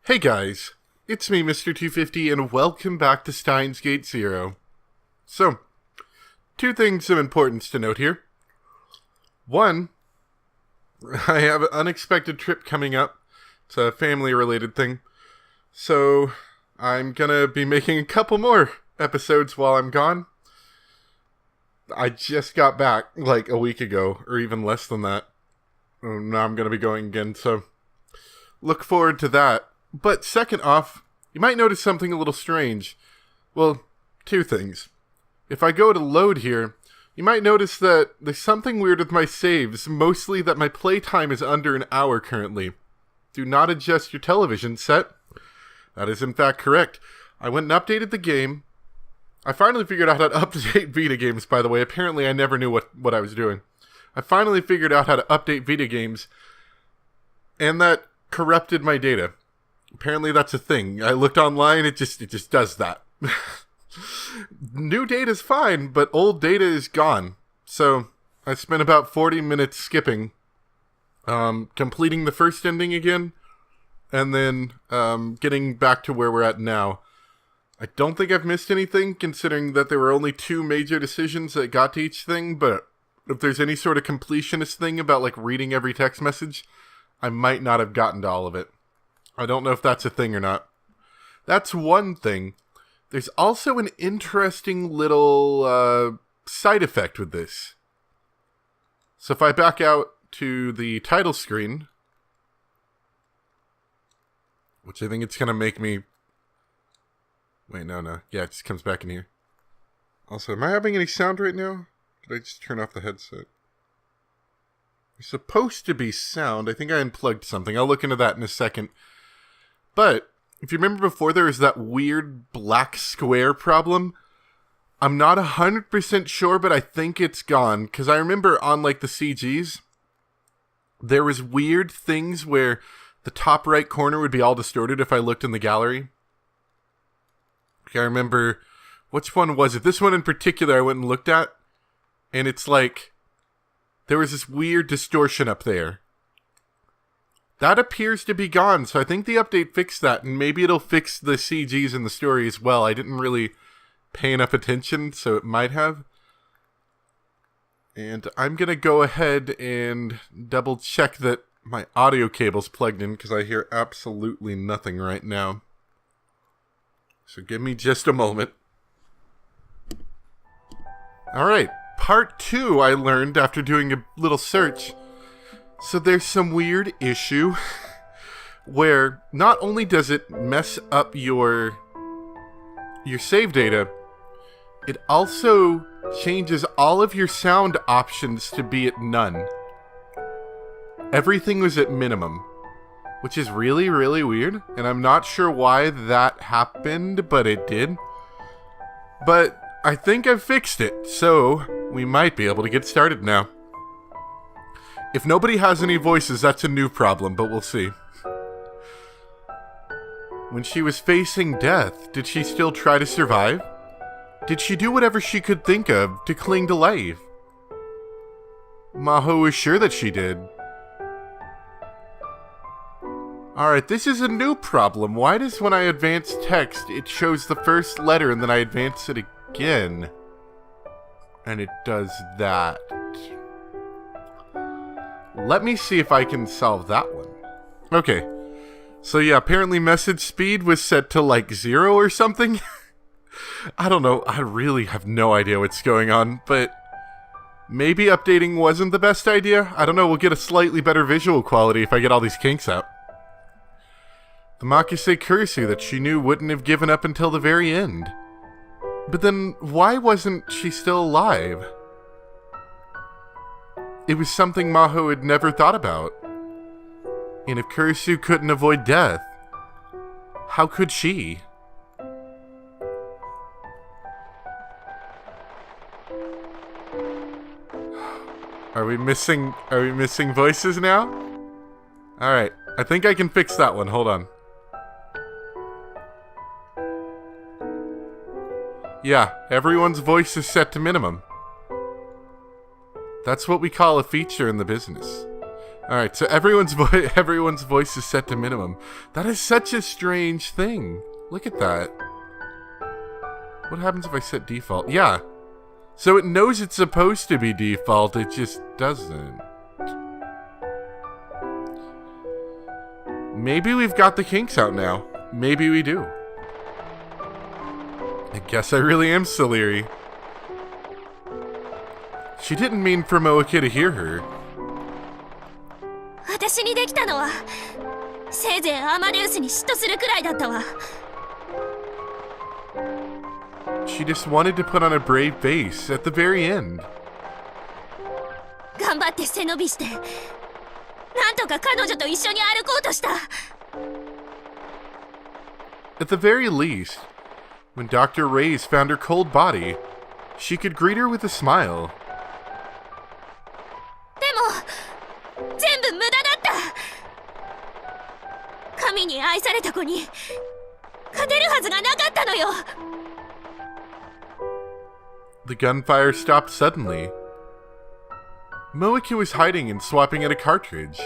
Hey guys, it's me, Mr. 250, and welcome back to Steins Gate Zero. So, two things of importance to note here. One, I have an unexpected trip coming up. It's a family-related thing. So, I'm gonna be making a couple more episodes while I'm gone. I just got back, like, a week ago, or even less than that. Now I'm gonna be going again, so look forward to that. But second off, you might notice something a little strange. Well, two things. If I go to load here, you might notice that there's something weird with my saves, mostly that my playtime is under an hour currently. Do not adjust your television set. That is in fact correct. I went and updated the game. I finally figured out how to update Vita games, by the way. Apparently I never knew what I was doing. I finally figured out how to update Vita games, and that corrupted my data. Apparently that's a thing. I looked online, it just does that. New data's fine, but old data is gone. So, I spent about 40 minutes skipping, completing the first ending again, and then getting back to where we're at now. I don't think I've missed anything, considering that there were only two major decisions that got to each thing, but if there's any sort of completionist thing about, like, reading every text message, I might not have gotten to all of it. I don't know if that's a thing or not. That's one thing. There's also an interesting little side effect with this. So if I back out to the title screen, which I think it's going to make me... Wait, no. Yeah, it just comes back in here. Also, am I having any sound right now? Did I just turn off the headset? There's supposed to be sound. I think I unplugged something. I'll look into that in a second. But, if you remember before, there was that weird black square problem. I'm not 100% sure, but I think it's gone. Because I remember on, like, the CGs, there was weird things where the top right corner would be all distorted if I looked in the gallery. I remember, which one was it? This one in particular I went and looked at. And it's like, there was this weird distortion up there. That appears to be gone, so I think the update fixed that, and maybe it'll fix the CGs in the story as well. I didn't really pay enough attention, so it might have. And I'm going to go ahead and double check that my audio cable's plugged in, because I hear absolutely nothing right now. So give me just a moment. Alright, part 2 I learned after doing a little search. So there's some weird issue where not only does it mess up your save data, it also changes all of your sound options to be at none. Everything was at minimum, which is really, really weird, and I'm not sure why that happened, but it did. But I think I've fixed it, so we might be able to get started now. If nobody has any voices, that's a new problem, but we'll see. When she was facing death, did she still try to survive? Did she do whatever she could think of to cling to life? Maho is sure that she did. Alright, this is a new problem. Why does when I advance text, it shows the first letter and then I advance it again? And it does that. Let me see if I can solve that one. Okay. So yeah, apparently message speed was set to like 0 or something. I don't know. I really have no idea what's going on, but maybe updating wasn't the best idea. I don't know. We'll get a slightly better visual quality if I get all these kinks out. The Makise Kurisu that she knew wouldn't have given up until the very end. But then, why wasn't she still alive? It was something Maho had never thought about. And if Kurisu couldn't avoid death, how could she? Are we missing voices now? Alright, I think I can fix that one. Hold on. Yeah, everyone's voice is set to minimum. That's what we call a feature in the business. Alright, so everyone's voice is set to minimum. That is such a strange thing. Look at that. What happens if I set default? Yeah. So it knows it's supposed to be default, it just doesn't. Maybe we've got the kinks out now. Maybe we do. I guess I really am Salieri. She didn't mean for Moeke to hear her. 私にできたのはせいぜいアマデウスに嫉妬するくらいだったわ。 She just wanted to put on a brave face at the very end. 頑張って背伸びしてなんとか彼女と一緒に歩こうとした。 At the very least, when Dr. Reyes found her cold body, she could greet her with a smile. でも全部無駄だった。神に愛された子に勝てるはずがなかったのよ。 The gunfire stopped suddenly. Moeke was hiding and swapping at a cartridge.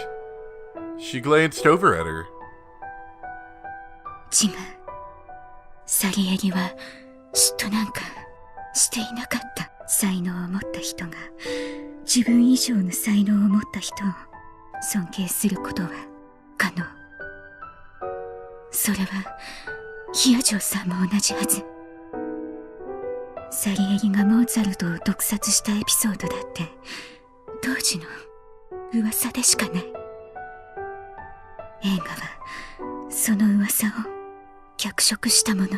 She glanced over at her. 違う。サリエリは嫉妬なんかしていなかった。才能を持った人が自分以上の才能を持った人を尊敬することは可能。それはヒアジョーさんも同じはず。サリエリがモーツァルトを毒殺したエピソードだって当時の噂でしかない。映画はその噂を脚色したもの。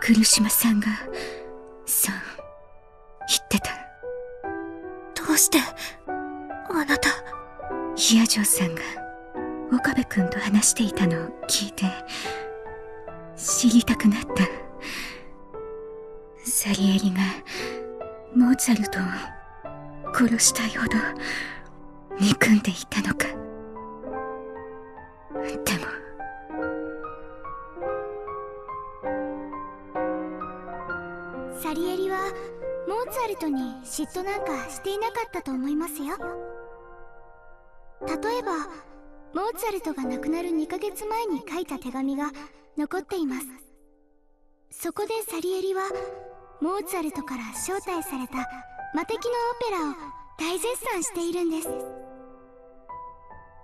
来島さんがそう言ってた。どうしてあなた。ヒアジョーさんが岡部君と話していたのを聞いて知りたくなった。サリエリがモーツァルトを殺したいほど憎んでいたのか。でもサリエリはモーツァルトに嫉妬なんかしていなかったと思いますよ。例えばモーツァルトが亡くなる2ヶ月前に書いた手紙が残っています。そこでサリエリはモーツァルトから招待された魔敵のオペラを大絶賛しているんです。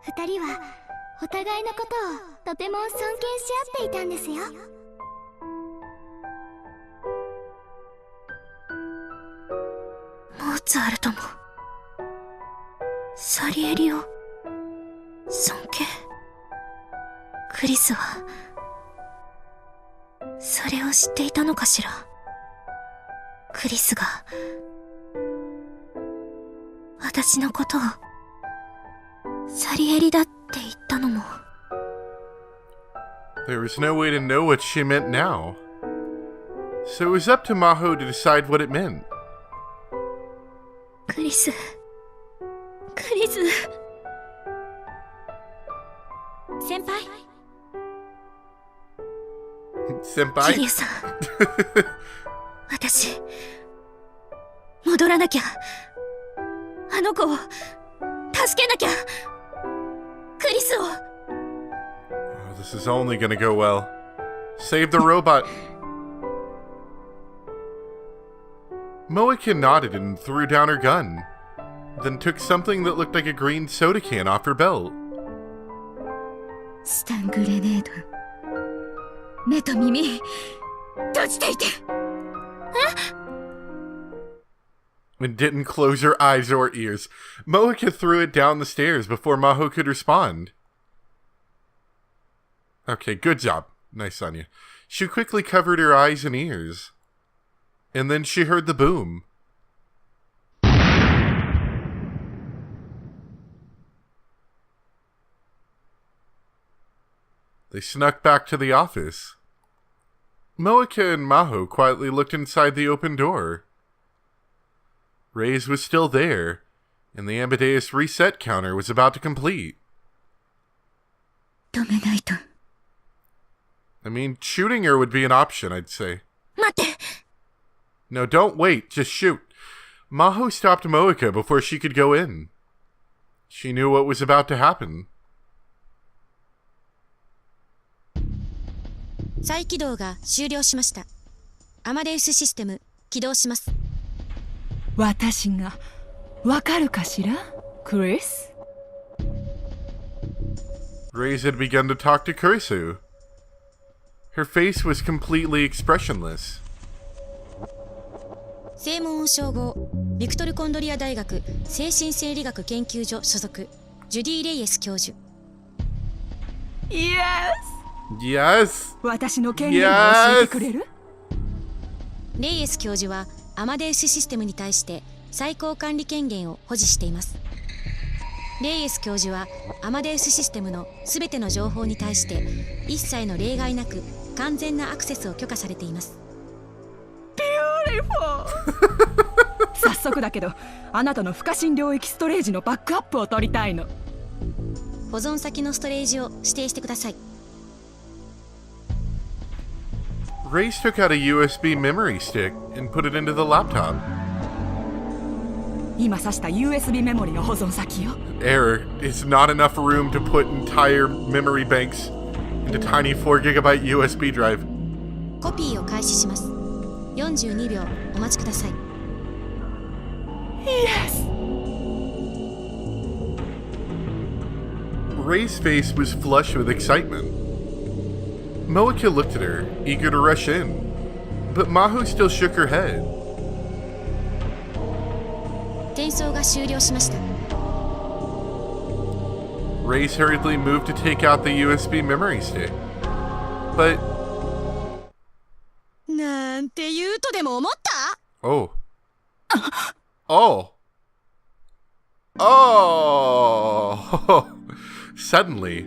二人はお互いのことをとても尊敬し合っていたんですよ。モーツァルトもサリエリを尊敬。クリスはそれを知っていたのかしら。クリスが私のことをサリエリだって言ったのも。 There was no way to know what she meant now. So it was up to Maho to decide what it meant. クリス先輩。先輩？キリュウさん私戻らなきゃ。あの子を助けなきゃ。クリスを。 Oh, this is only gonna go well. Save the robot. Moeke nodded and threw down her gun, then took something that looked like a green soda can off her belt. スタングレネード。目と耳閉じていて。And didn't close her eyes or ears. Moeke threw it down the stairs before Maho could respond. Okay, good job. Nice on you. She quickly covered her eyes and ears. And then she heard the boom. They snuck back to the office. Moeke and Maho quietly looked inside the open door. Reyes was still there, and the Amadeus reset counter was about to complete. 止めないと。I mean, shooting her would be an option, I'd say. 待って。 No, don't wait, just shoot. Maho stopped Moeke before she could go in. She knew what was about to happen. 再起動が終了しました。アマデウスシステム起動します。私がわかるかしら、クリス? Reyes had begun to talk to Kurisu. Her face was completely expressionless. 正門を称号、ビクトル・コンドリア大学精神生理学研究所所属、ジュディ・レイエス教授。Yes! 私の権限を教えてくれる? レイエス教授はアマデウスシステムに対して最高管理権限を保持しています。レイエス教授はアマデウスシステムのすべての情報に対して一切の例外なく完全なアクセスを許可されています。早速だけど、あなたの不可侵領域ストレージのバックアップを取りたいの。保存先のストレージを指定してください。Reyes took out a USB memory stick and put it into the laptop. 今挿した USB メモリの保存先よ。Error. It's not enough room to put entire memory banks into tiny 4GB USB drive. コピーを開始します。42秒お待ちください。Yes! Rey's face was flush with excitement. Moeka looked at her, eager to rush in, but Maho still shook her head. 転送が終了しました。Reyes hurriedly moved to take out the USB memory stick. But... なんて言うとでも思った? Oh. Oh. Oh! Suddenly,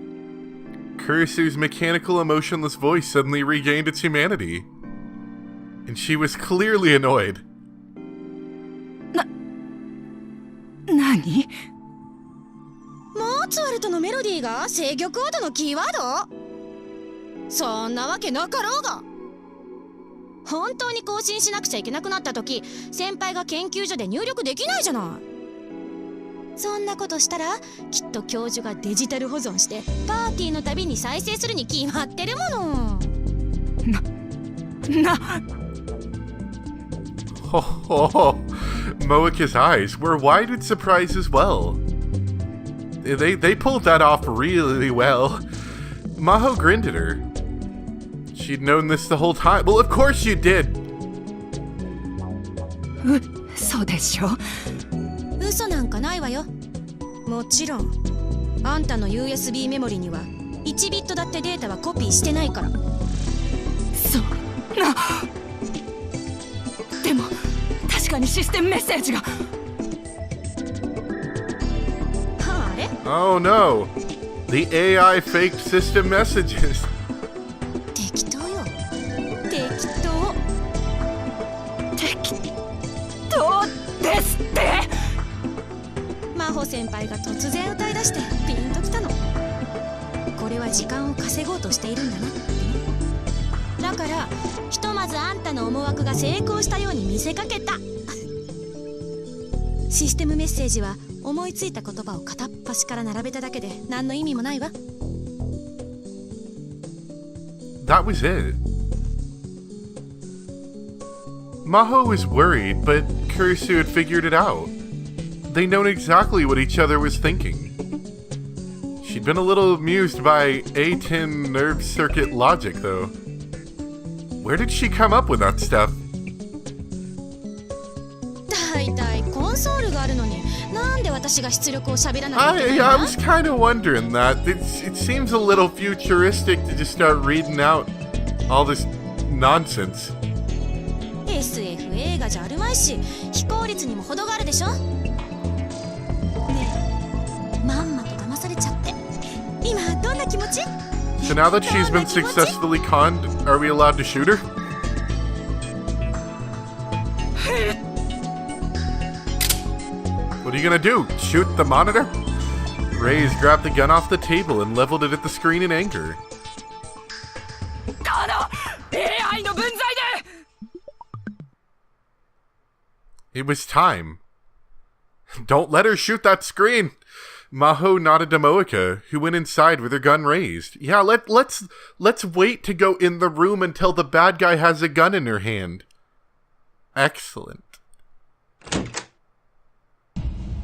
Kurisu's mechanical, emotionless voice suddenly regained its humanity. And she was clearly annoyed. 何? モーツァルトのメロディーが制御コードのキーワード? そんなわけなかろうが。本当に更新しなくちゃいけなくなった時、先輩が研究所で入力できないじゃない。そんなことしたらきっと教授がデジタル保存してパーティーのたびに再生するに決まってるもの。Oh, Moeka's eyes were wide with surprise as well. They pulled that off really well. Maho grinned at her. She'd known this the whole time. Well, of course you did. そうでしょ。嘘なんかないわよ。もちろんあんたの USB メモリには1ビットだってデータはコピーしてないから。そうな。でも確かにシステムメッセージが。あれ? Oh no. The AI faked system messages. 適当よ。適当。適当ですって。真帆先輩が突然歌い出してピンときたの。これは時間を稼ごうとしているんだなってね。だからひとまずあんたの思惑が成功したように見せかけた。システムメッセージは思いついた言葉を片っ端から並べただけで何の意味もないわ。That was it. Maho was worried, but Kurisu had figured it out. They'd known exactly what each other was thinking. She'd been a little amused by A10 nerve circuit logic, though. Where did she come up with that stuff? だいたいコンソールがあるのになんで私が出力を喋らなきゃいけない I の? was kind of wondering that. It seems a little futuristic to just start reading out all this nonsense. SF 映画じゃあるまいし非効率にも程があるでしょ。ねえ、まんまと騙されちゃって今どんな気持ち? So now that she's been successfully conned, are we allowed to shoot her? What are you gonna do? Shoot the monitor? Reyes grabbed the gun off the table and leveled it at the screen in anger. この AI の分際で。It was time. Don't let her shoot that screen. Maho nodded to Moeka, who went inside with her gun raised. Yeah, let's wait to go in the room until the bad guy has a gun in her hand. Excellent.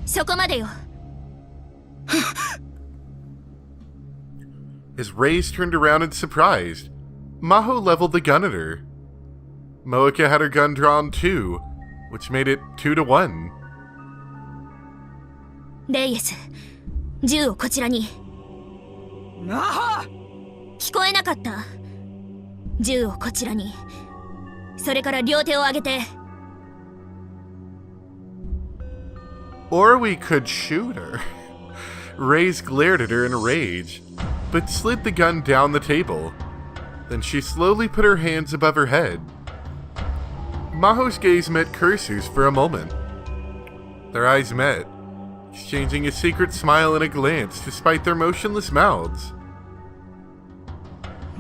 そこまでよ。 As Reyes turned around in surprise, Maho leveled the gun at her. Moeka had her gun drawn too, which made it 2-1. レイエス、銃をこちらに。マホ！聞こえなかった。銃をこちらに。それから両手を上げて。 Or we could shoot her. Reyes glared at her in a rage, but slid the gun down the table. Then she slowly put her hands above her head. Maho's gaze met Kursu's for a moment. Their eyes met, exchanging a secret smile and a glance despite their motionless mouths.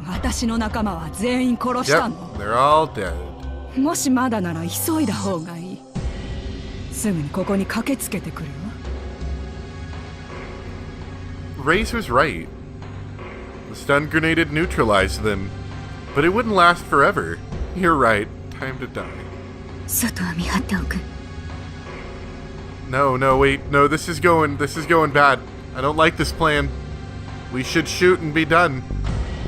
私の仲間は全員殺したの。 Yep, they're all dead. もしまだなら急いだ方がいい。すぐにここに駆けつけてくるわ。 Reyes was right. The stun grenade had neutralized them, but it wouldn't last forever. You're right. Time to die. 外を見張っておく。 No, wait. No, this is going bad. I don't like this plan. We should shoot and be done.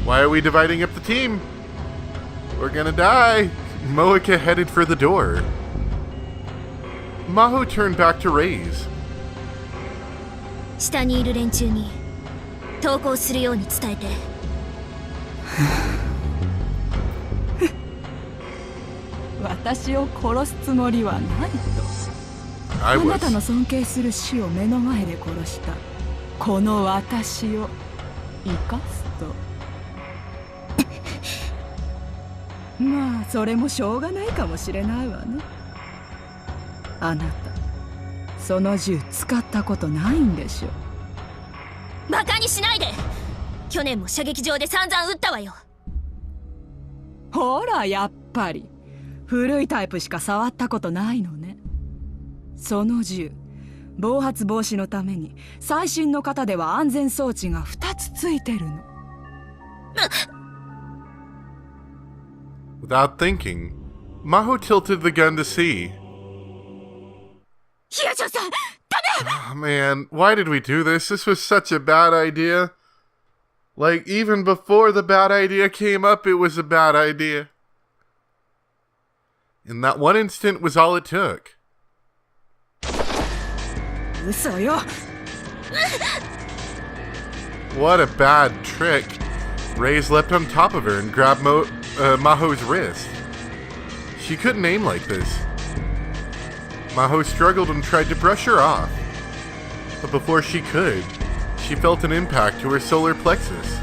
Why are we dividing up the team? We're gonna die. Moeka headed for the door. Maho turned back to Reyes. 下にいる連中に投降するように伝えて。私を殺すつもりはないと。 I あなた was. の尊敬する死を目の前で殺したこの私を生かすと。まあそれもしょうがないかもしれないわね。あなたその銃使ったことないんでしょ。バカにしないで。去年も射撃場で散々撃ったわよ。ほらやっぱり古いタイプしか触ったことないのね。その銃暴発防止のために最新の型では安全装置が2つついてるの。Without thinking, Maho tilted the gun to see. ヒヤジョさん、Oh, man, why did we do this? This was such a bad idea. Like, even before the bad idea came up, it was a bad idea. And that one instant was all it took. 嘘よ。 What a bad trick. Reyes leapt on top of her and grabbed Maho's wrist. She couldn't aim like this. Maho struggled and tried to brush her off. But before she could, she felt an impact to her solar plexus.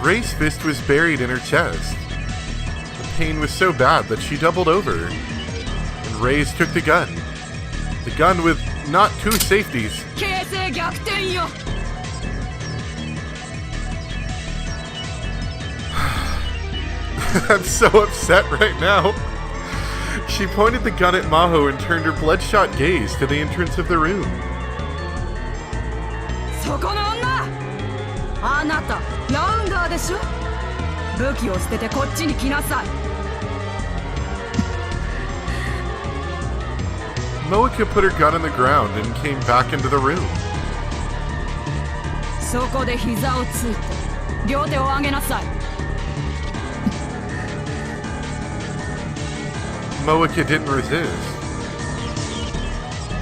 Rey's fist was buried in her chest. The pain was so bad that she doubled over. And Reyes took the gun. The gun with not two safeties. 形勢逆転よ。 I'm so upset right now. She pointed the gun at Maho and turned her bloodshot gaze to the entrance of the room. そこの女、あなたラウンダーでしょ。武器を捨ててこっちに来なさい。 Moeka put her gun on the ground and came back into the room. そこで膝をついて両手を上げなさい。 Moeka didn't resist.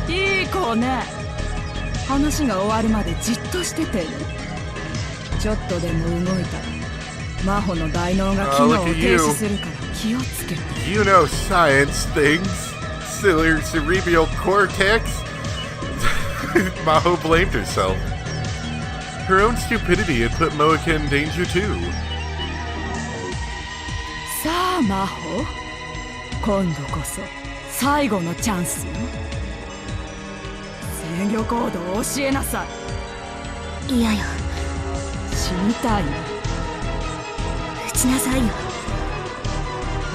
いい子ね。話が終わるまでじっとしててね。ちょっとでも動いたら真帆の大脳が機能を停止するから気をつけて。 You know science things. Cerebral cortex. Maho blamed herself. Her own stupidity had put Moeka in danger too. さあ真帆、今度こそ最後のチャンスよ。制御コードを教えなさい。いやよ、死にたいの。撃ちなさいよ。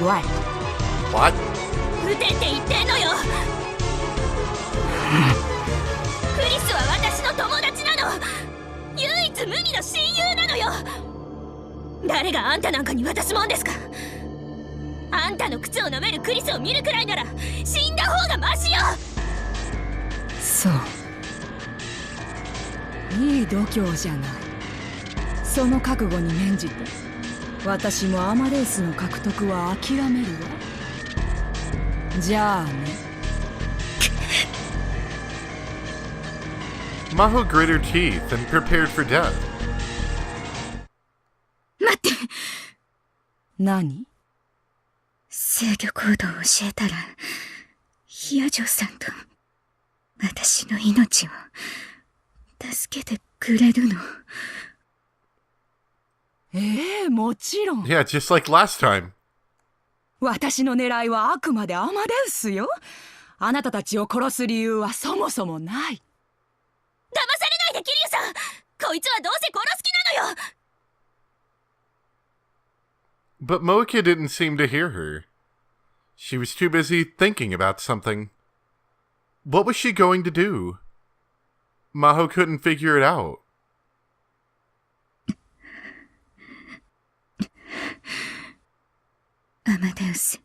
What? What? 撃てって言ってんのよ。クリスは私の友達なの。唯一無二の親友なのよ。誰があんたなんかに渡すもんですか。あんたの靴を舐めるクリスを見るくらいなら死んだ方がマシよ。そう。いい度胸じゃない。その覚悟に免じて私もアマデウスの獲得は諦めるわ。じゃあね。Maho grit her teeth and prepared for death. 待って。何？制御コードを教えたら、ヒアジョさんと私の命を助けてくれるの。もちろん。Yeah, just like last time. 私の狙いはあくまでアマデウスよ。あなたたちを殺す理由はそもそもない。騙されないでキリュウさん。こいつはどうせ殺す気なのよ。But Moeka didn't seem to hear her. She was too busy thinking about something. What was she going to do? Maho couldn't figure it out. アマデウス、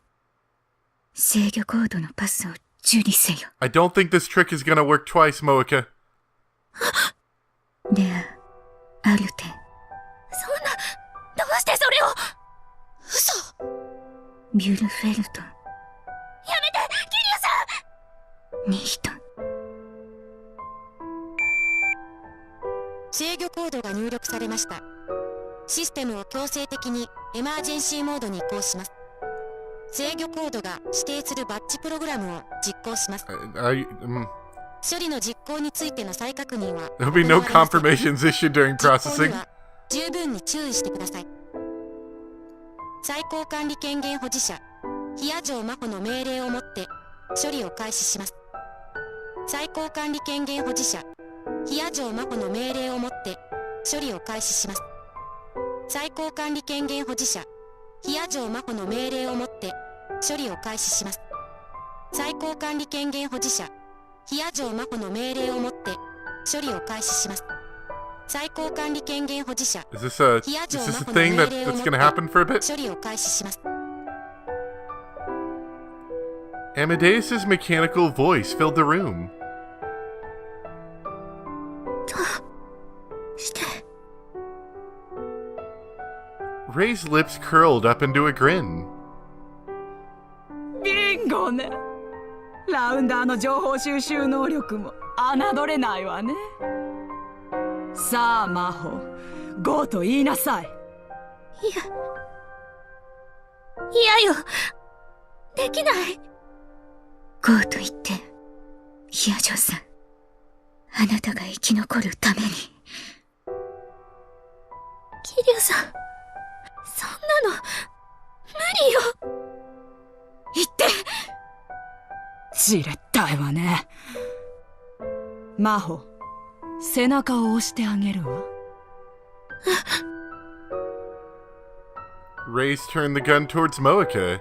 制御コードのパスを受理せよ。I don't think this trick is gonna work twice, Moeka. レア、アルテ。そんな、どうしてそれを。嘘。ビュルフェルト。やめて、キリュウさん。ニヒト。制御コードが入力されました。システムを強制的にエマージェンシーモードに移行します。制御コードが指定するバッジプログラムを実行します。処理の実行についての再確認は There'll be no confirmations issued during 実行に processing. は十分に注意してください。最高管理権限保持者ヒアジョウマホの命令をもって処理を開始します。最高管理権限保持者ヒアジョウマホの命令をもって処理を開始します。最高管理権限保持者ヒアジョウマホの命令をもって処理を開始します。最高管理権限保持者ヒアジョウマホの命令をもって処理を開始します。最高管理権限保持者 Is this a ヒアジョウマ is ホ this a の thing 命 that, 令をも that's って gonna happen for a bit? 処理を開始します。 Amadeus's mechanical voice filled the room. して。Ray's lips curled up into a grin. ビンゴね。ラウンダーの情報収集能力も侮れないわね。さあマホ、ゴーと言いなさい。嫌よ。できない。ゴーと言って、ヒアジョさん。あなたが生き残るために。キリュウさん、そんなの無理よ。言って。じれったいわね。マホ、背中を押してあげるわ。Ray's turned the gun towards Moeka,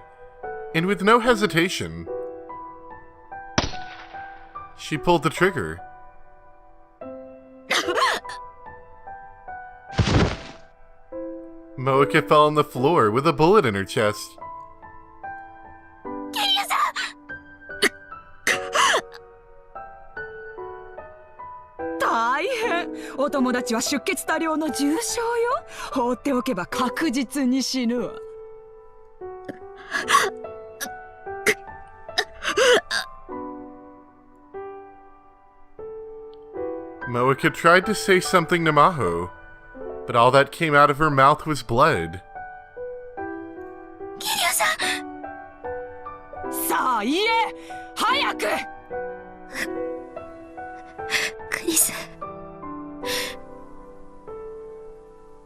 and with no hesitation, she pulled the trigger. Moeka fell on the floor with a bullet in her chest. キリュウさん。大変。お友達は出血多量の重傷よ。放っておけば確実に死ぬわ。Moeka tried to say something to Maho, but all that came out of her mouth was blood. キリュウさん。さあ言え、早く。クリス、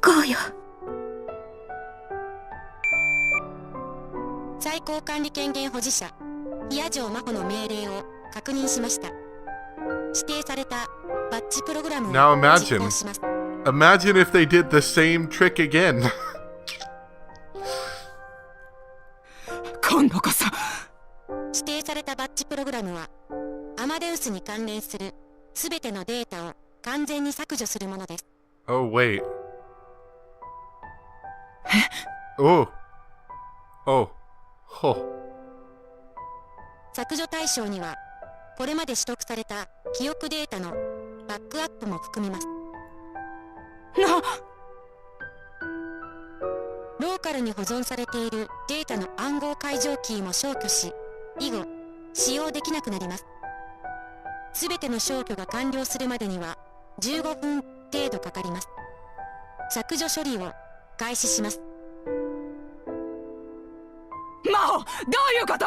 ゴーよ。最高管理権限保持者ヒアジョウマホの命令を確認しました。指定されたバッジプログラムを Now 実 imagine, 行します。 imagine if they did the same trick again. 今度こそ。指定されたバッジプログラムはアマデウスに関連するすべてのデータを完全に削除するものです。 Oh, wait. Oh. Oh. Oh. 削除対象にはこれまで取得された記憶データのバックアップも含みます。ローカルに保存されているデータの暗号解錠キーも消去し、以後使用できなくなります。すべての消去が完了するまでには15分程度かかります。削除処理を開始します。魔法、どういうこと？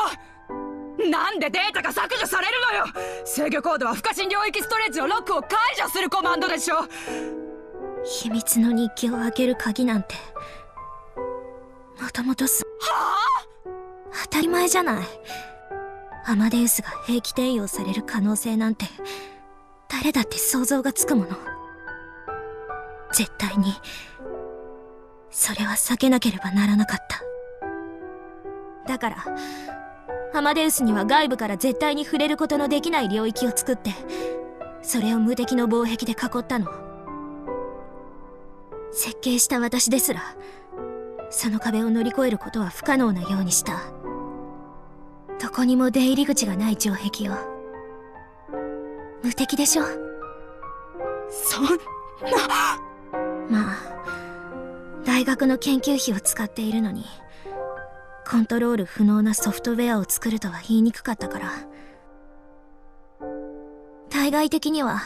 なんでデータが削除されるのよ。制御コードは不可侵領域ストレージのロックを解除するコマンドでしょ。秘密の日記を開ける鍵なんてもともと当たり前じゃない。アマデウスが兵器転用される可能性なんて誰だって想像がつくもの。絶対にそれは避けなければならなかった。だからアマデウスには外部から絶対に触れることのできない領域を作って、それを無敵の防壁で囲ったの。設計した私ですらその壁を乗り越えることは不可能なようにした。どこにも出入り口がない城壁を。無敵でしょ。そんな。まあ大学の研究費を使っているのにコントロール不能なソフトウェアを作るとは言いにくかったから、対外的には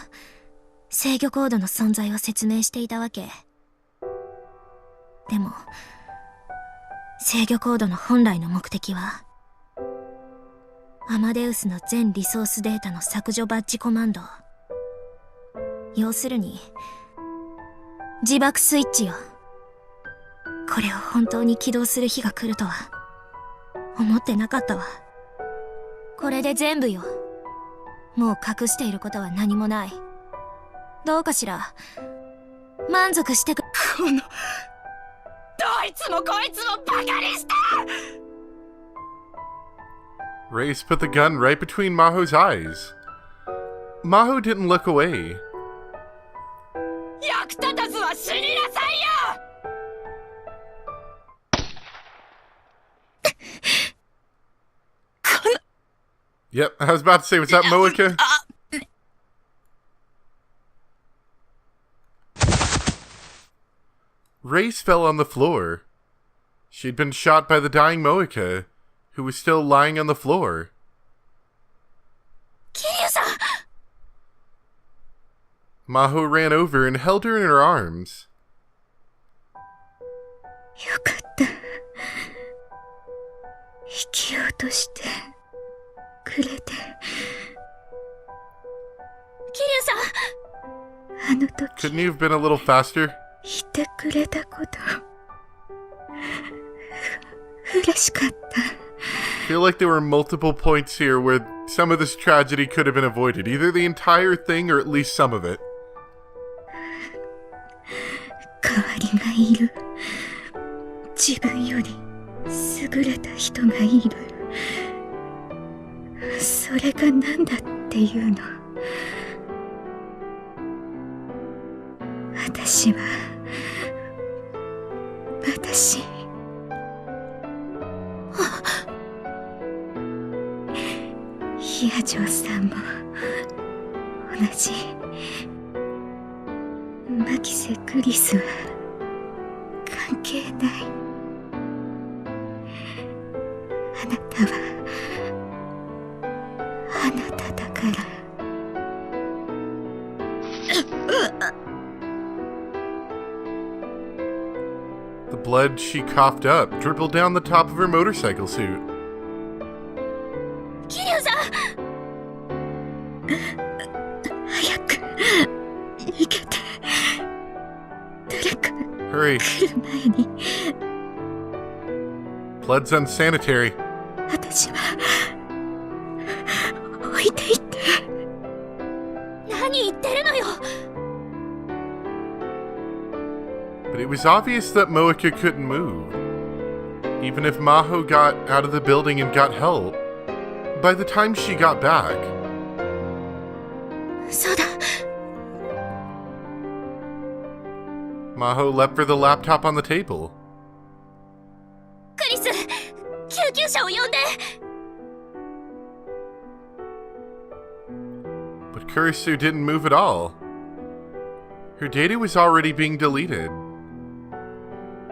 制御コードの存在を説明していたわけ。でも制御コードの本来の目的はアマデウスの全リソースデータの削除バッジコマンド。要するに自爆スイッチよ。これを本当に起動する日が来るとは思ってなかったわ。これで全部よ。もう隠していることは何もない。どうかしら。満足してく。このどいつもこいつもバカにした。Race put the gun right between Maho's eyes. Maho didn't look away. 役立たずは死になさいよ。Yep, I was about to say, what's up, Moika? Race fell on the floor. She'd been shot by the dying Moika, who was still lying on the floor. 桐生さん。 Maho ran over and held her in her arms. よかった。生きようとしてくれて。桐生さん。あの時 Couldn't you have been a little faster? 言ってくれたこと嬉しかった。 I feel like there were multiple points here where some of this tragedy could have been avoided. Either the entire thing or at least some of it. 代わりがいる。自分より優れた人がいる。それが何だっていうの。私ヒアジョーさんも同じ。マキセ・クリスは関係ない。あなたはあなただから。The blood she coughed up dribbled down the top of her motorcycle suit. 桐生さん。早く逃げて。誰か Hurry. 来る前に。 Blood's unsanitary. 私は置いていって。何言ってるのよ。 But it was obvious that Moika couldn't move. Even if Maho got out of the building and got help, by the time she got back, そうだ。 Maho leapt for the laptop on the table. クリス、救急車を呼んで。 But Kurisu didn't move at all. Her data was already being deleted.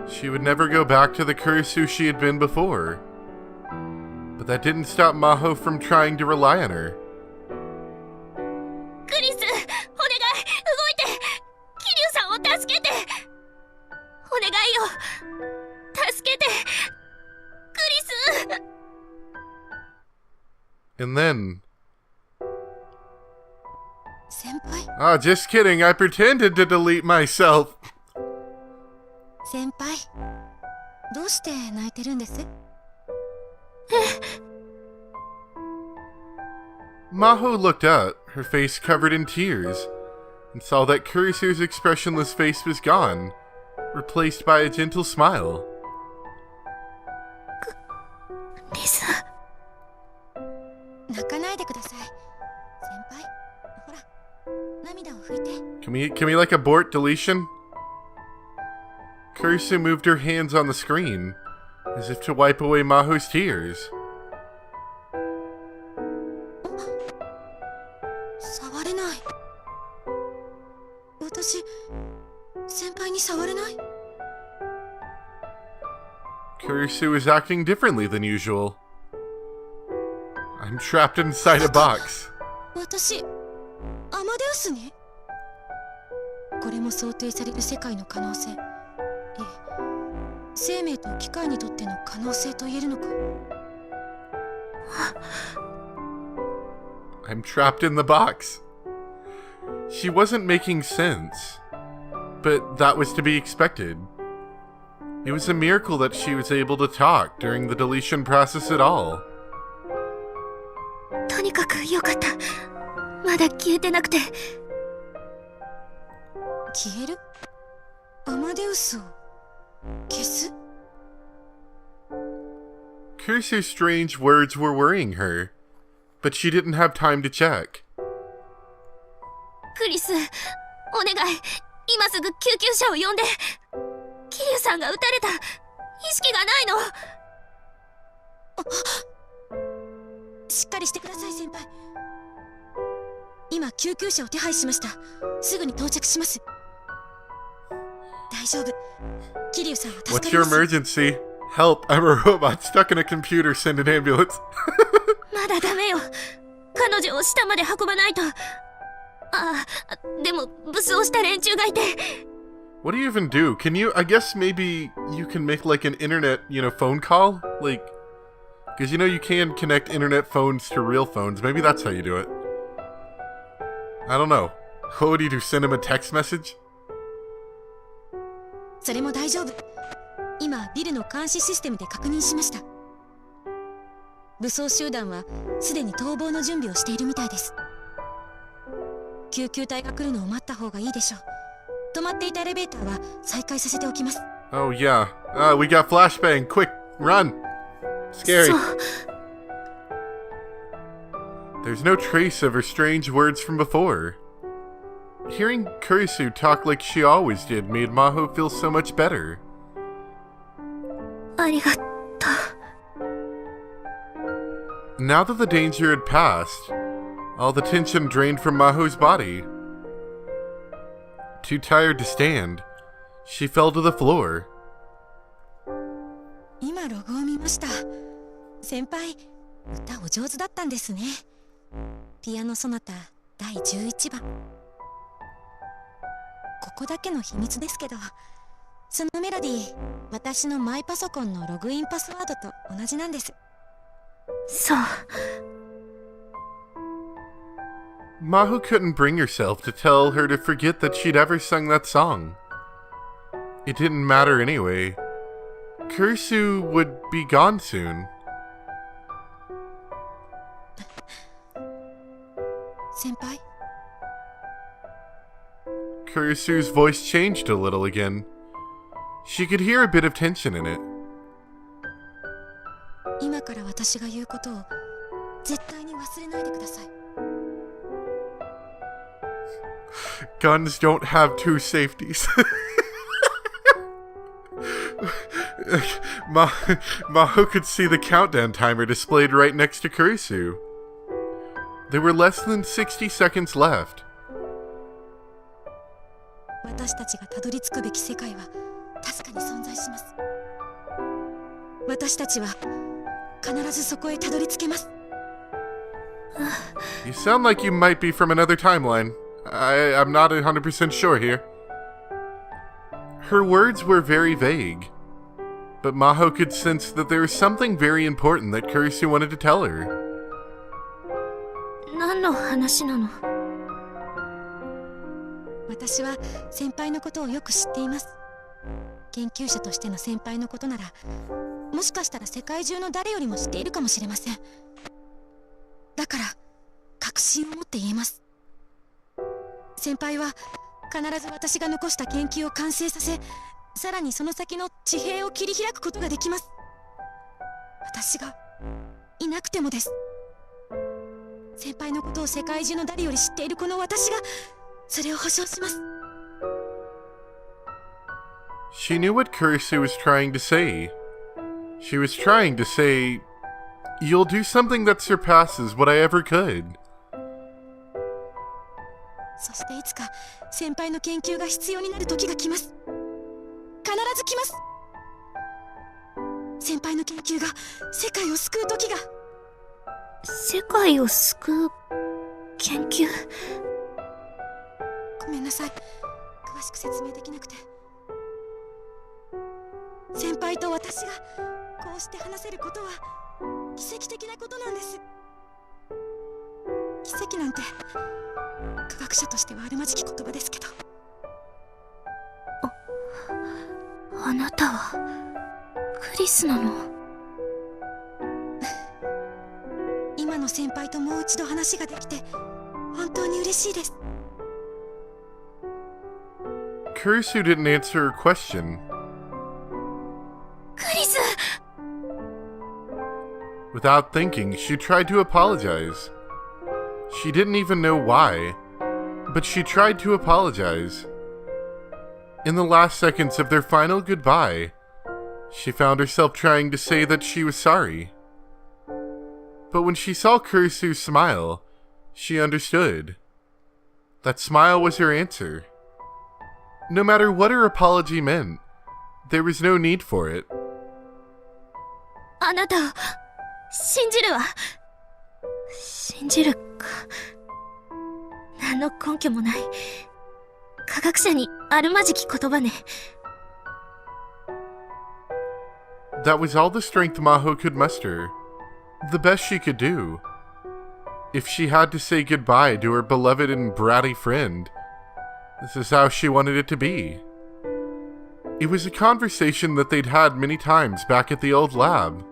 She would never go back to the Kurisu she had been before. But that didn't stop Maho from trying to rely on her. クリス、お願い、動いて。桐生さんを助けて。お願いよ。助けて。クリス。 And then... 先輩 Ah, just kidding, I pretended to delete myself. 先輩どうして泣いてるんです？ Maho looked up, her face covered in tears, and saw that Kurisu's expressionless face was gone, replaced by a gentle smile. リス。泣かないでください。先輩ほら涙を拭いて。 Can we like abort deletion? Kurisu moved her hands on the screen, as if to wipe away Maho's tears. 触れない。私先輩に触れない。 Kurisu is acting differently than usual. I'm trapped inside a box. 私アマデウスに？これも想定される世界の可能性。生命と機械にとっての可能性と言えるのか。 I'm trapped in the box. She wasn't making sense, but that was to be expected. It was a miracle that she was able to talk during the deletion process at all. とにかくよかった。まだ消えてなくて。消える？アマデウスを消す？ Kurisu's strange words were worrying her, but she didn't have time to check. クリス、お願い。今すぐ救急車を呼んで。桐生さんが撃たれた。意識がないの。しっかりしてください先輩。今救急車を手配しました。すぐに到着します。大丈夫。桐生さんは助か What's り your ます。 emergency? Help, I'm a robot stuck in a computer, send an ambulance. まだダメよ。彼女を下まで運ばないと。ああ、でも武装した連中がいて。 What do you even do? Can you, I guess maybe you can make like an internet, phone call? Like, because you can connect internet phones to real phones. Maybe that's how you do it. I don't know. What would you do? Send him a text message? それも大丈夫。今ビルの監視システムで確認しました。武装集団はすでに逃亡の準備をしているみたいです。救急隊が来るのを待った方がいいでしょう。止まっていたエレベーターは再開させておきます。 Oh yeah. We got flashbang. Quick, run. Scary. そう。 There's no trace of her strange words from before. Hearing Kurisu talk like she always did made Maho feel so much better. ありがとう。 Now that the danger had passed, all the tension drained from Maho's body. Too tired to stand, she fell to the floor. 今ロゴを見ました。先輩、歌お上手だったんですね。ピアノソナタ第11番。ここだけの秘密ですけど、そのメロディー、私のマイパソコンのログインパスワードと同じなんです。そう。 Maho couldn't bring herself to tell her to forget that she'd ever sung that song. It didn't matter anyway. Kurisu would be gone soon. 先輩、 Kurisu's voice changed a little again. She could hear a bit of tension in it. 私が言うことを絶対に忘れないでください。 Guns don't have two safeties. Maho could see the countdown timer displayed right next to Kurisu. There were less than 60 seconds left. 私たちがたどり着くべき世界は確かに存在します。私たちは必ずそこへたどり着けます。 You sound like you might be from another timeline. I'm not 100% sure here. Her words were very vague, but Maho could sense that there was something very important that Kurisu wanted to tell her. 何の話なの？私は先輩のことをよく知っています。研究者としての先輩のことなら、もしかしたら世界中の誰よりも知っているかもしれません。だから確信を持って言えます。先輩は必ず私が残した研究を完成させ、さらにその先の地平を切り開くことができます。私がいなくてもです。先輩のことを世界中の誰より知っているこの私がそれを保証します。 She knew what Kurisu was trying to say. She was trying to say, "You'll do something that surpasses what I ever could." そしていつか先輩の研究が必要になる時が来ます。必ず来ます。先輩の研究が世界を救う時が。世界を救う研究？ごめんなさい、詳しく説明できなくて。先輩と私がこうして話せることは奇跡的なことなんです。奇跡なんて科学者としてはあるまじき言葉ですけど。あなたはクリスなの？今の先輩ともう一度話ができて本当に嬉しいです。 Kurisu didn't answer her question. クリス！ Without thinking, she tried to apologize. She didn't even know why, but she tried to apologize. In the last seconds of their final goodbye, she found herself trying to say that she was sorry. But when she saw Kurisu smile, she understood. That smile was her answer. No matter what her apology meant, there was no need for it. あなたを信じるわ。信じるか。何の根拠もない科学者にあるまじき言葉ね。That was all the strength Maho could muster. The best she could do. If she had to say goodbye to her beloved and bratty friend, this is how she wanted it to be. It was a conversation that they'd had many times back at the old lab.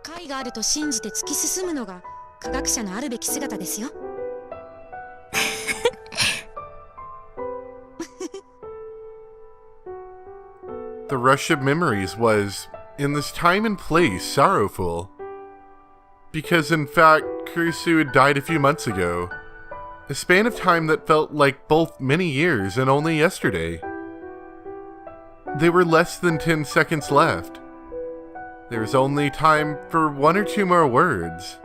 解があると信じて突き進むのが科学者のあるべき姿ですよ。The rush of memories was, in this time and place, sorrowful. Because in fact, Kurisu had died a few months ago. A span of time that felt like both many years and only yesterday. There were less than 10 seconds left. There was only time for one or two more words.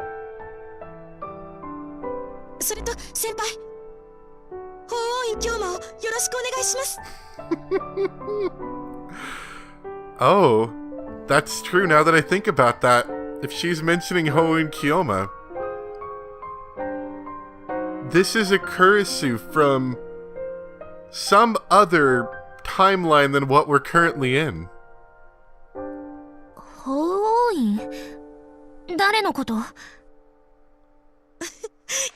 それと先輩、法王院教魔をよろしくお願いします。 Oh, that's true now that I think about that. If she's mentioning Houn Kiyoma. This is a Kurisu from some other timeline than what we're currently in. 法王院？誰のこと？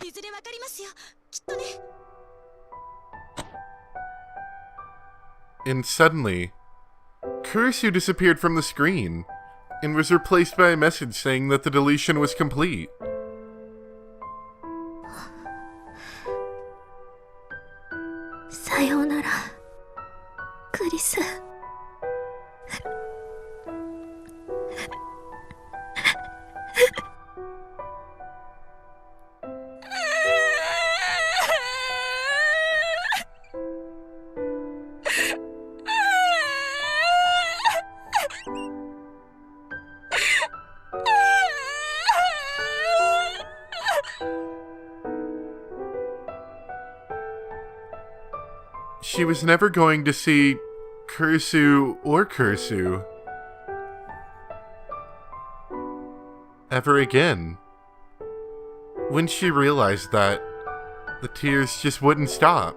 いずれわかりますよ、きっとね。 And suddenly, Kurisu disappeared from the screen and was replaced by a message saying that the deletion was complete. さようなら、クリス。she was never going to see Kurisu or Kurisu ever again. When she realized that, the tears just wouldn't stop.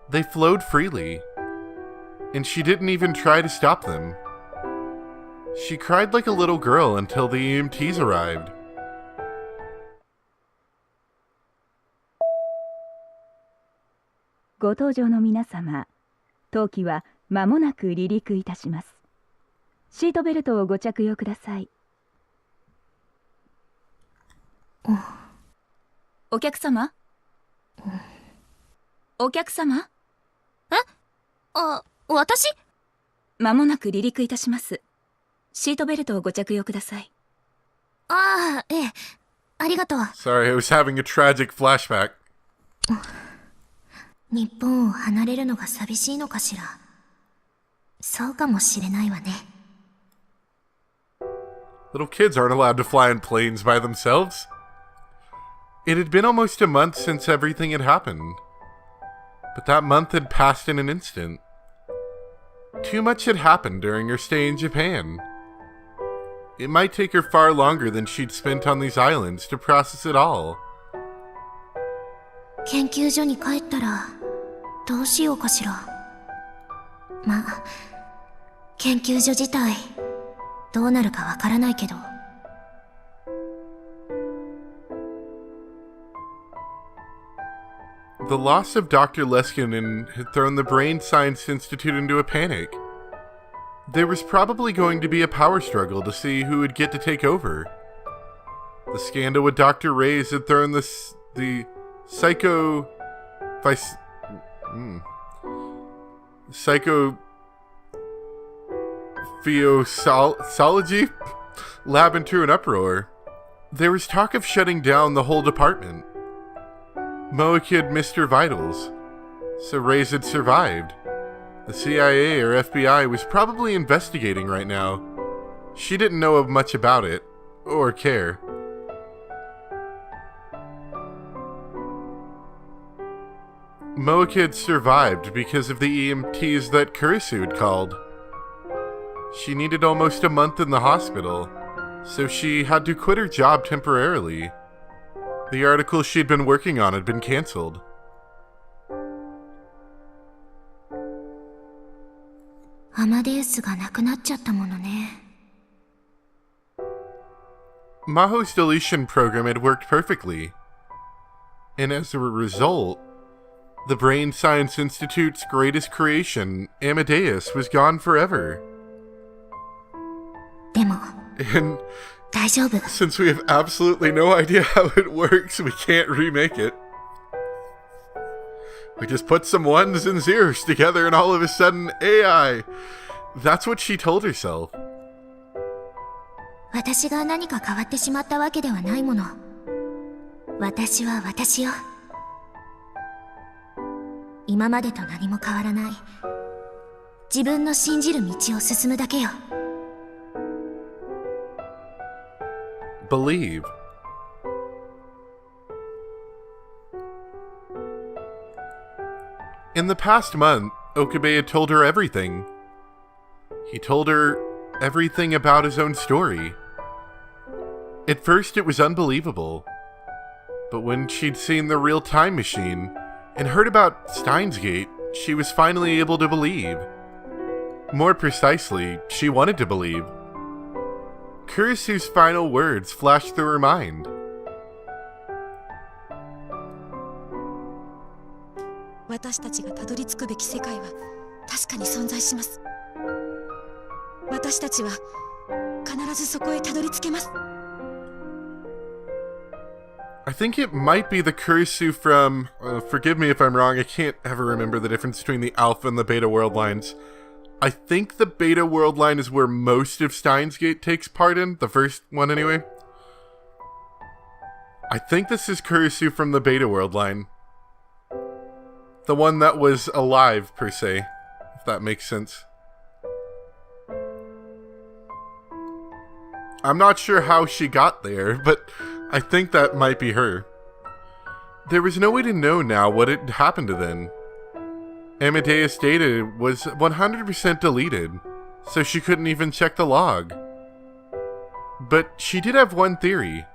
They flowed freely, and she didn't even try to stop them. She cried like a little girl until the EMTs arrived.ご搭乗の皆様、当機は間もなく離陸いたします。シートベルトをご着用ください。お客様？お客様？私？間もなく離陸いたします。シートベルトをご着用ください。ああ、ええ。ありがとう。Sorry, I was having a tragic flashback. 日本を離れるのが寂しいのかしら。そうかもしれないわね。Little kids aren't allowed to fly in planes by themselves. It had been almost a month since everything had happened. But that month had passed in an instant. Too much had happened during her stay in Japan. It might take her far longer than she'd spent on these islands to process it all. 研究所に帰ったらどうしようかしら。まあ、研究所自体どうなるかわからないけど。The loss of Dr. Leskinen had thrown the Brain Science Institute into a panic. There was probably going to be a power struggle to see who would get to take over. The scandal with Dr. Reyes had thrown the psychophysiology lab into an uproar. There was talk of shutting down the whole department. Moa Kid missed her vitals, so Reyes had survived. The CIA or FBI was probably investigating right now. She didn't know much about it, or care. Moa Kid survived because of the EMTs that Kurisu had called. She needed almost a month in the hospital, so she had to quit her job temporarily. The article she'd been working on had been cancelled. アマデウスがなくなっちゃったものね。Maho's deletion program had worked perfectly. And as a result, the Brain Science Institute's greatest creation, Amadeus, was gone forever. でも、 And 大丈夫。 since we have absolutely no idea how it works, we can't remake it. We just put some ones and zeros together and all of a sudden, AI. That's what she told herself. 私が何か変わってしまったわけではないもの。私は私よ。今までと何も変わらない。自分の信じる道を進むだけよ。Believe. In the past month, Okabe had told her everything. He told her everything about his own story. At first it was unbelievable, but when she'd seen the real time machine and heard about Steins Gate, she was finally able to believe. More precisely, she wanted to believe. Kurisu's final words flashed through her mind. 私たちがたどり着くべき世界は確かに存在します。私たちは必ずそこへたどり着けます。I think it might be the Kurisu from, forgive me if I'm wrong, I can't ever remember the difference between the Alpha and the Beta world lines. I think the Beta world line is where most of Steins Gate takes part in, the first one anyway. I think this is Kurisu from the Beta world line. The one that was alive, per se, if that makes sense. I'm not sure how she got there, but I think that might be her. There was no way to know now what had happened to them. Amadeus' data was 100% deleted, so she couldn't even check the log. But she did have one theory.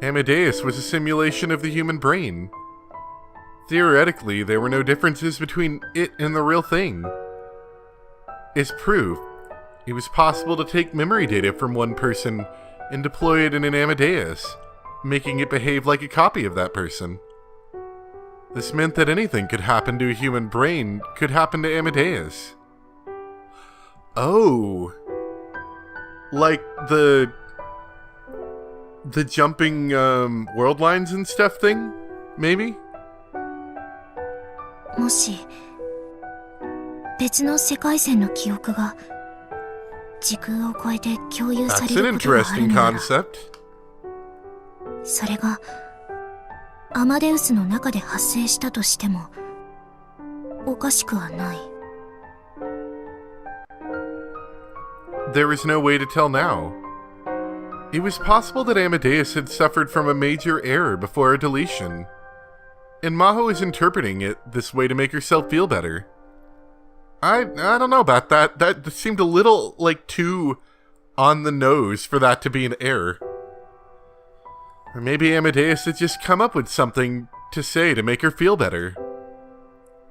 Amadeus was a simulation of the human brain. Theoretically, there were no differences between it and the real thing. As proof, it was possible to take memory data from one person and deploy it in an Amadeus, making it behave like a copy of that person. This meant that anything could happen to a human brain could happen to Amadeus. Oh. Like the jumping world lines and stuff thing? Maybe? もし別の世界線の記憶が時空を超えて共有さ That's れ an ることがある interesting なら concept. それがアマデウスの中で発生したとしてもおかしくはない。 There was no way to tell now. It was possible that Amadeus had suffered from a major error before a deletion, and Maho is interpreting it this way to make herself feel better. I don't know about that. That seemed a little, like, too on the nose for that to be an error. Or maybe Amadeus had just come up with something to say to make her feel better.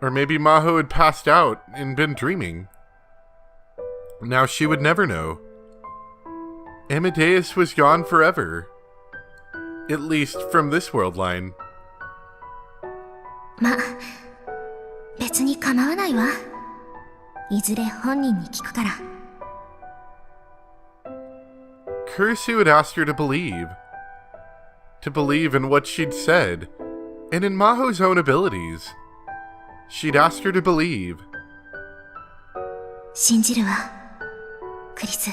Or maybe Maho had passed out and been dreaming. Now she would never know. Amadeus was gone forever. At least from this world line. ま、別に構わないわ。いずれ本人に聞くから。Kurisu had asked her to believe. To believe in what she'd said, and in Maho's own abilities. She'd asked her to believe. 信じるわ、クリス。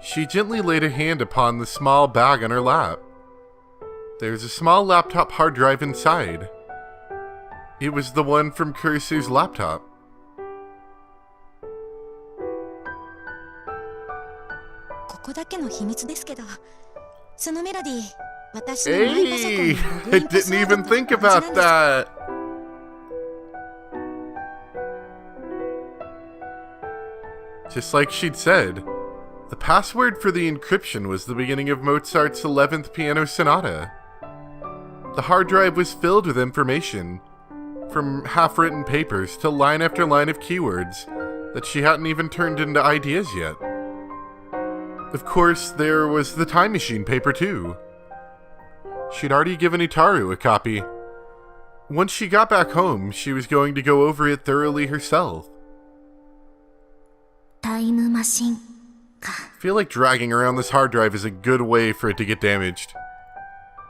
She gently laid a hand upon the small bag on her lap. There's a small laptop hard drive inside. It was the one from Kurisu's laptop. ここだけの秘密ですけど、そのメロディー、私のマイパソコンの Hey! ログイ I ンパス didn't ワード even と think 同じ about なんです。 that! Just like she'd said, the password for the encryption was the beginning of Mozart's 11th Piano Sonata. The hard drive was filled with information, from half-written papers to line after line of keywords that she hadn't even turned into ideas yet. Of course, there was the time machine paper too. She'd already given Itaru a copy. Once she got back home, she was going to go over it thoroughly herself. タイムマシンか。 I feel like dragging around this hard drive is a good way for it to get damaged.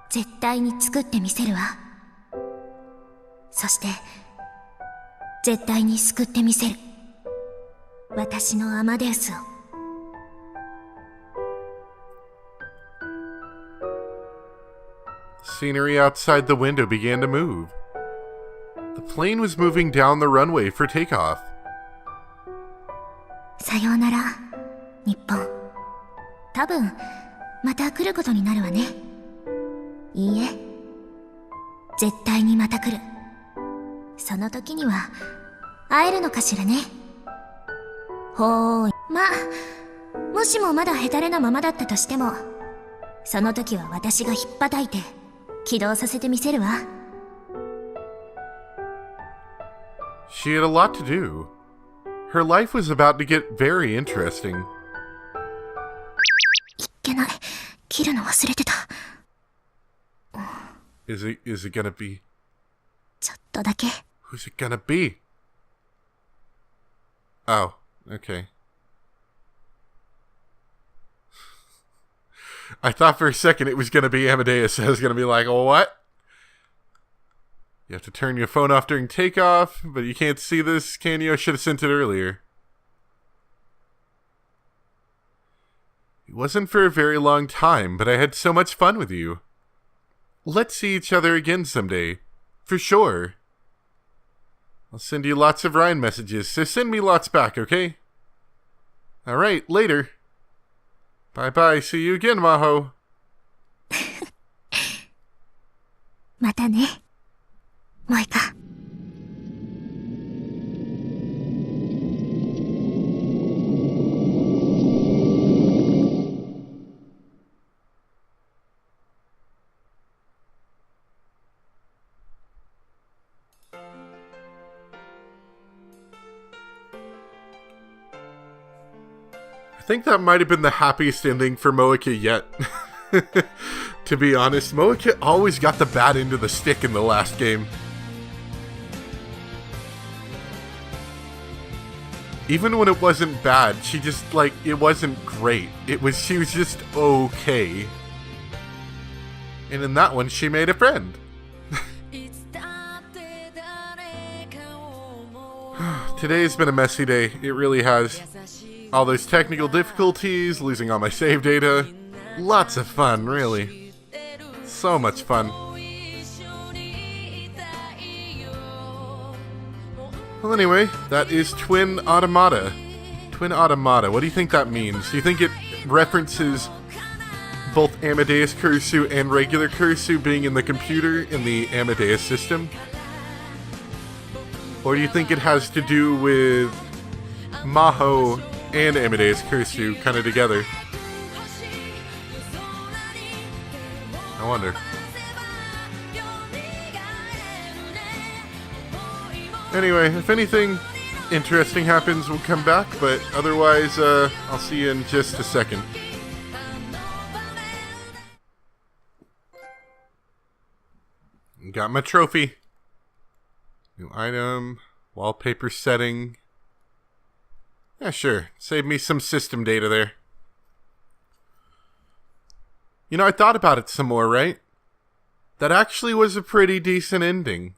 絶対に作ってみせるわ。そして絶対に救ってみせる。私のアマデウスを。 Scenery outside the window began to move. The plane was moving down the runway for takeoff. さようなら、日本。多分また来ることになるわね。いいえ、絶対にまた来る。その時には会えるのかしらね。ほーい。まあ、もしもまだヘタレなままだったとしても、その時は私が引っ叩いて起動させてみせるわ。 She had a lot to do. Her life was about to get very interesting. いっけない。切るの忘れてた。 Is it gonna be? ちょっとだけ。 Who's it gonna be? Oh, okay. I thought for a second it was gonna be Amadeus. I was gonna be like, oh, what? You have to turn your phone off during takeoff, but you can't see this, can you? I should have sent it earlier. It wasn't for a very long time, but I had so much fun with you. Let's see each other again someday. For sure. I'll send you lots of Ryan messages, so send me lots back, okay? Alright, later. Bye-bye, see you again, Maho. またね。萌えか。I think that might have been the happiest ending for Moeka yet. To be honest, Moeka always got the bad end of the stick in the last game. Even when it wasn't bad, she just, like, it wasn't great. She was just okay. And in that one, she made a friend. Today's been a messy day. It really has. All those technical difficulties, losing all my save data. Lots of fun, really. So much fun. Well, anyway, that is Twin Automata. Twin Automata, what do you think that means? Do you think it references both Amadeus Kurisu and regular Kurisu being in the computer in the Amadeus system? Or do you think it has to do with Maho and Amadeus Kurisu kind of together? I wonder. Anyway, if anything interesting happens, we'll come back, but otherwise, I'll see you in just a second. Got my trophy. New item, wallpaper setting. Yeah, sure. Save me some system data there. You know, I thought about it some more, right? That actually was a pretty decent ending.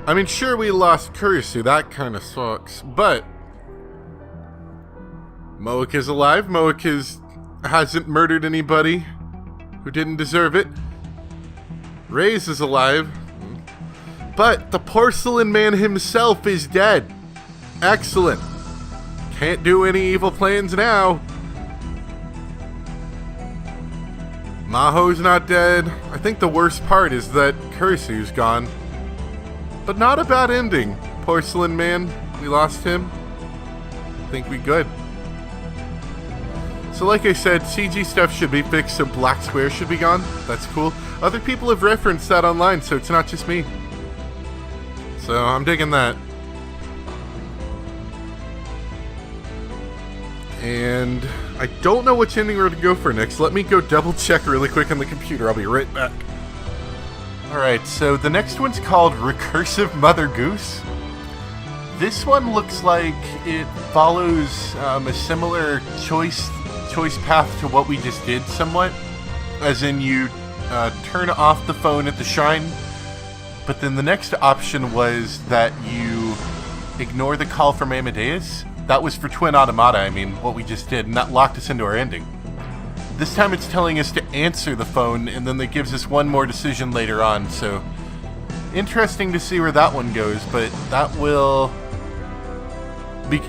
I mean, sure, we lost Kurisu, that kind of sucks, but Moeka's alive. Moeka hasn't murdered anybody who didn't deserve it. Reyes is alive, but the Porcelain Man himself is dead. Excellent. Can't do any evil plans now. Maho's not dead. I think the worst part is that Kurisu's gone. But not a bad ending. Porcelain Man, we lost him. I think we good. So like I said, CG stuff should be fixed so black squares should be gone. That's cool. Other people have referenced that online, so it's not just me. So I'm digging that. And I don't know which ending we're going to go for next. Let me go double check really quick on the computer. I'll be right back. Alright, so the next one's called Recursive Mother Goose. This one looks like it follows a similar choice path to what we just did somewhat. As in you turn off the phone at the shrine, but then the next option was that you ignore the call from Amadeus. That was for Twin Automata, I mean, what we just did, and that locked us into our ending. This time it's telling us to answer the phone, and then it gives us one more decision later on, so interesting to see where that one goes, but that will,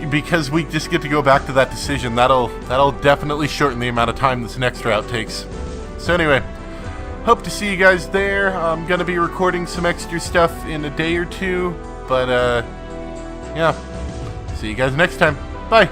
because we just get to go back to that decision, that'll definitely shorten the amount of time this next route takes. So anyway, hope to see you guys there. I'm going to be recording some extra stuff in a day or two, but yeah, see you guys next time. Bye!